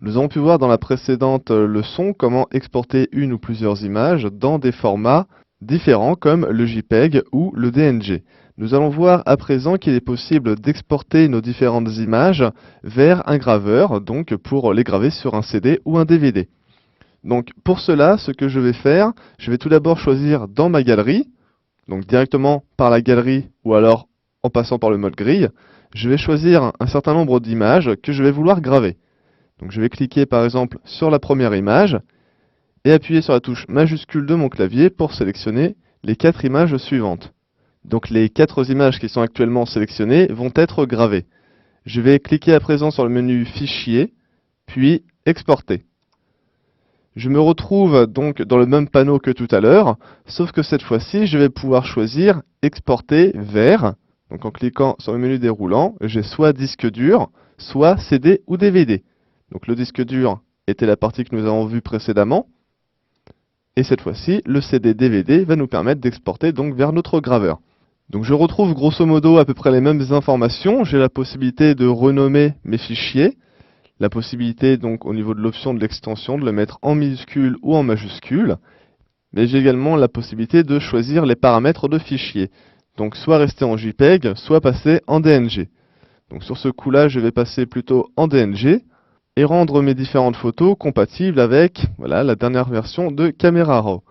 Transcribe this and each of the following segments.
Nous avons pu voir dans la précédente leçon comment exporter une ou plusieurs images dans des formats différents comme le JPEG ou le DNG. Nous allons voir à présent qu'il est possible d'exporter nos différentes images vers un graveur, donc pour les graver sur un CD ou un DVD. Donc pour cela, ce que je vais faire, je vais tout d'abord choisir dans ma galerie, donc directement par la galerie ou alors en passant par le mode grille, je vais choisir un certain nombre d'images que je vais vouloir graver. Donc je vais cliquer par exemple sur la première image et appuyer sur la touche majuscule de mon clavier pour sélectionner les 4 images suivantes. Donc les 4 images qui sont actuellement sélectionnées vont être gravées. Je vais cliquer à présent sur le menu Fichier, puis Exporter. Je me retrouve donc dans le même panneau que tout à l'heure, sauf que cette fois-ci, je vais pouvoir choisir Exporter vers. Donc en cliquant sur le menu déroulant, j'ai soit disque dur, soit CD ou DVD. Donc le disque dur était la partie que nous avons vue précédemment. Et cette fois-ci, le CD-DVD va nous permettre d'exporter donc vers notre graveur. Donc je retrouve grosso modo à peu près les mêmes informations. J'ai la possibilité de renommer mes fichiers. La possibilité donc au niveau de l'option de l'extension de le mettre en minuscule ou en majuscule. Mais j'ai également la possibilité de choisir les paramètres de fichier. Donc soit rester en JPEG, soit passer en DNG. Donc sur ce coup-là, je vais passer plutôt en DNG et rendre mes différentes photos compatibles avec la dernière version de Camera Raw.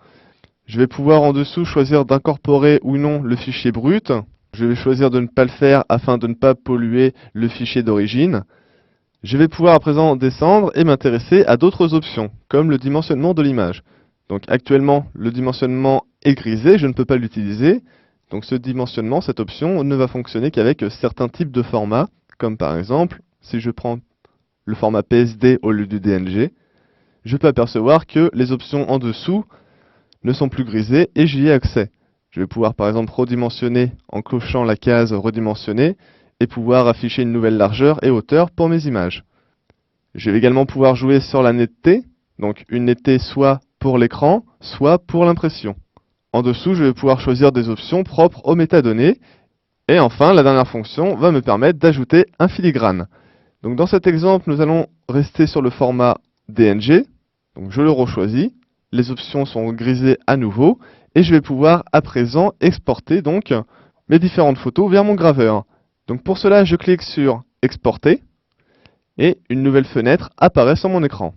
Je vais pouvoir en dessous choisir d'incorporer ou non le fichier brut. Je vais choisir de ne pas le faire afin de ne pas polluer le fichier d'origine. Je vais pouvoir à présent descendre et m'intéresser à d'autres options, comme le dimensionnement de l'image. Donc actuellement, le dimensionnement est grisé, je ne peux pas l'utiliser. Donc ce dimensionnement, cette option, ne va fonctionner qu'avec certains types de formats, comme par exemple, si je prends le format PSD au lieu du DNG, je peux apercevoir que les options en dessous ne sont plus grisées et j'y ai accès. Je vais pouvoir par exemple redimensionner en cochant la case redimensionner et pouvoir afficher une nouvelle largeur et hauteur pour mes images. Je vais également pouvoir jouer sur la netteté, donc une netteté soit pour l'écran, soit pour l'impression. En dessous, je vais pouvoir choisir des options propres aux métadonnées. Et enfin, la dernière fonction va me permettre d'ajouter un filigrane. Donc dans cet exemple, nous allons rester sur le format DNG. Donc je le rechoisis. Les options sont grisées à nouveau. Et je vais pouvoir à présent exporter donc mes différentes photos vers mon graveur. Donc pour cela, je clique sur Exporter. Et une nouvelle fenêtre apparaît sur mon écran.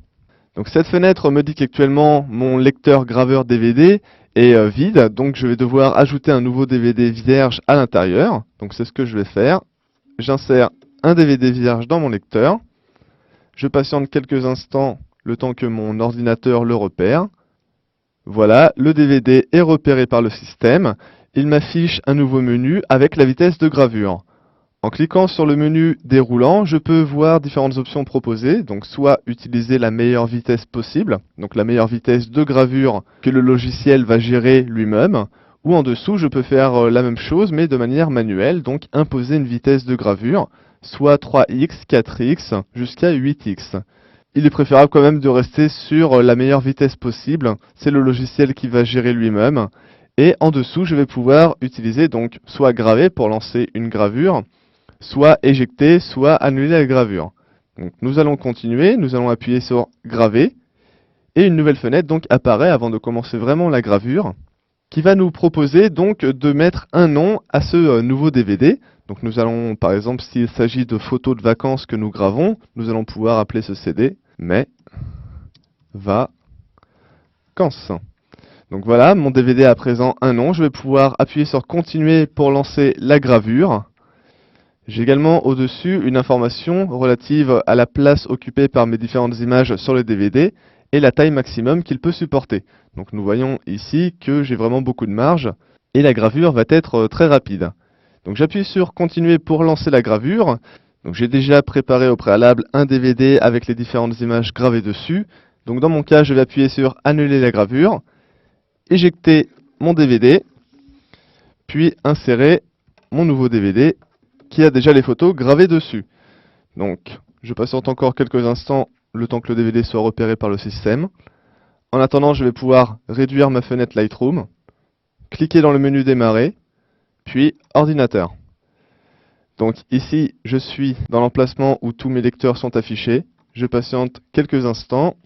Donc cette fenêtre me dit qu'actuellement mon lecteur graveur DVD est vide, donc je vais devoir ajouter un nouveau DVD vierge à l'intérieur. Donc c'est ce que je vais faire. J'insère un DVD vierge dans mon lecteur. Je patiente quelques instants le temps que mon ordinateur le repère. Voilà, le DVD est repéré par le système. Il m'affiche un nouveau menu avec la vitesse de gravure. En cliquant sur le menu déroulant, je peux voir différentes options proposées, donc soit utiliser la meilleure vitesse possible, donc la meilleure vitesse de gravure que le logiciel va gérer lui-même, ou en dessous je peux faire la même chose mais de manière manuelle, donc imposer une vitesse de gravure, soit 3x, 4x, jusqu'à 8x. Il est préférable quand même de rester sur la meilleure vitesse possible, c'est le logiciel qui va gérer lui-même, et en dessous je vais pouvoir utiliser donc soit graver pour lancer une gravure, soit éjecter, soit annuler la gravure. Donc nous allons continuer, nous allons appuyer sur graver, et une nouvelle fenêtre donc apparaît avant de commencer vraiment la gravure, qui va nous proposer donc de mettre un nom à ce nouveau DVD. Donc nous allons, par exemple, s'il s'agit de photos de vacances que nous gravons, nous allons pouvoir appeler ce CD Mes Vacances. Donc voilà, mon DVD a à présent un nom, je vais pouvoir appuyer sur continuer pour lancer la gravure. J'ai également au-dessus une information relative à la place occupée par mes différentes images sur le DVD et la taille maximum qu'il peut supporter. Donc nous voyons ici que j'ai vraiment beaucoup de marge et la gravure va être très rapide. Donc j'appuie sur continuer pour lancer la gravure. Donc j'ai déjà préparé au préalable un DVD avec les différentes images gravées dessus. Donc dans mon cas, je vais appuyer sur annuler la gravure, éjecter mon DVD, puis insérer mon nouveau DVD qui a déjà les photos gravées dessus. Donc, je patiente encore quelques instants le temps que le DVD soit repéré par le système. En attendant, je vais pouvoir réduire ma fenêtre Lightroom, cliquer dans le menu Démarrer, puis Ordinateur. Donc ici, je suis dans l'emplacement où tous mes lecteurs sont affichés. Je patiente quelques instants,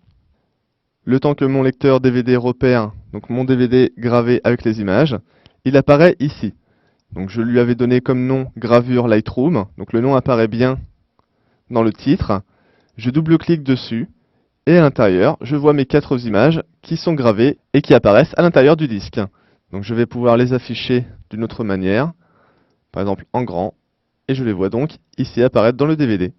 le temps que mon lecteur DVD repère donc mon DVD gravé avec les images. Il apparaît ici. Donc je lui avais donné comme nom gravure Lightroom, donc le nom apparaît bien dans le titre. Je double-clique dessus et à l'intérieur, je vois mes 4 images qui sont gravées et qui apparaissent à l'intérieur du disque. Donc je vais pouvoir les afficher d'une autre manière, par exemple en grand, et je les vois donc ici apparaître dans le DVD.